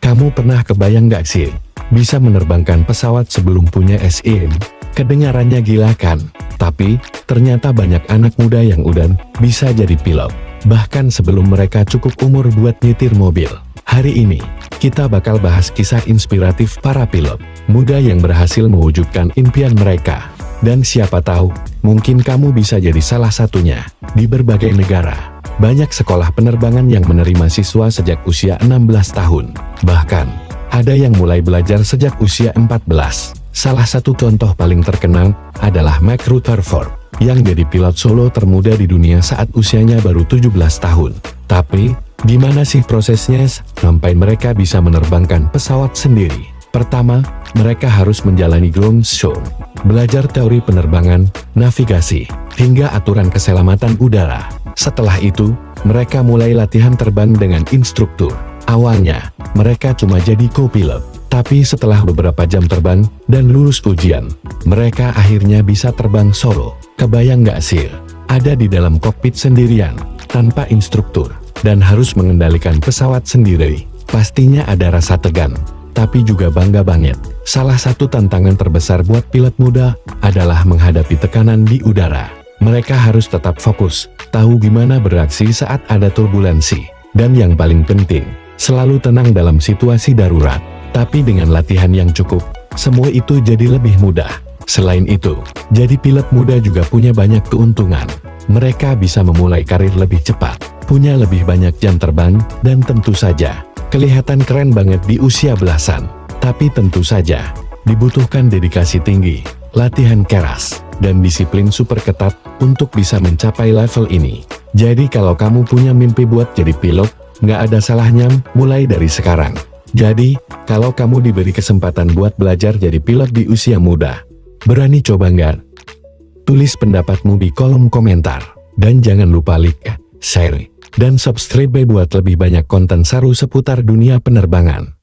Kamu pernah kebayang gak sih, bisa menerbangkan pesawat sebelum punya SIM? Kedengarannya gila kan? Tapi, ternyata banyak anak muda yang udah bisa jadi pilot. Bahkan sebelum mereka cukup umur buat nyetir mobil. Hari ini, kita bakal bahas kisah inspiratif para pilot muda yang berhasil mewujudkan impian mereka. Dan siapa tahu, mungkin kamu bisa jadi salah satunya. Di berbagai negara, banyak sekolah penerbangan yang menerima siswa sejak usia 16 tahun. Bahkan, ada yang mulai belajar sejak usia 14. Salah satu contoh paling terkenal adalah Mark Rutherford, yang jadi pilot solo termuda di dunia saat usianya baru 17 tahun. Tapi, gimana sih prosesnya sampai mereka bisa menerbangkan pesawat sendiri? Pertama, mereka harus menjalani ground school, belajar teori penerbangan, navigasi, hingga aturan keselamatan udara. Setelah itu, mereka mulai latihan terbang dengan instruktur. Awalnya, mereka cuma jadi co-pilot, tapi setelah beberapa jam terbang dan lulus ujian, mereka akhirnya bisa terbang solo. Kebayang gak sih? Ada di dalam kokpit sendirian, tanpa instruktur, dan harus mengendalikan pesawat sendiri. Pastinya ada rasa tegang, tapi juga bangga banget. Salah satu tantangan terbesar buat pilot muda adalah menghadapi tekanan di udara. Mereka harus tetap fokus, tahu gimana beraksi saat ada turbulensi, dan yang paling penting, selalu tenang dalam situasi darurat. Tapi dengan latihan yang cukup, semua itu jadi lebih mudah. Selain itu, jadi pilot muda juga punya banyak keuntungan. Mereka bisa memulai karir lebih cepat, punya lebih banyak jam terbang, dan tentu saja, kelihatan keren banget di usia belasan. Tapi tentu saja, dibutuhkan dedikasi tinggi, latihan keras, dan disiplin super ketat untuk bisa mencapai level ini. Jadi kalau kamu punya mimpi buat jadi pilot, nggak ada salahnya mulai dari sekarang. Jadi, kalau kamu diberi kesempatan buat belajar jadi pilot di usia muda, berani coba nggak? Tulis pendapatmu di kolom komentar. Dan jangan lupa like, share, dan subscribe buat lebih banyak konten seru seputar dunia penerbangan.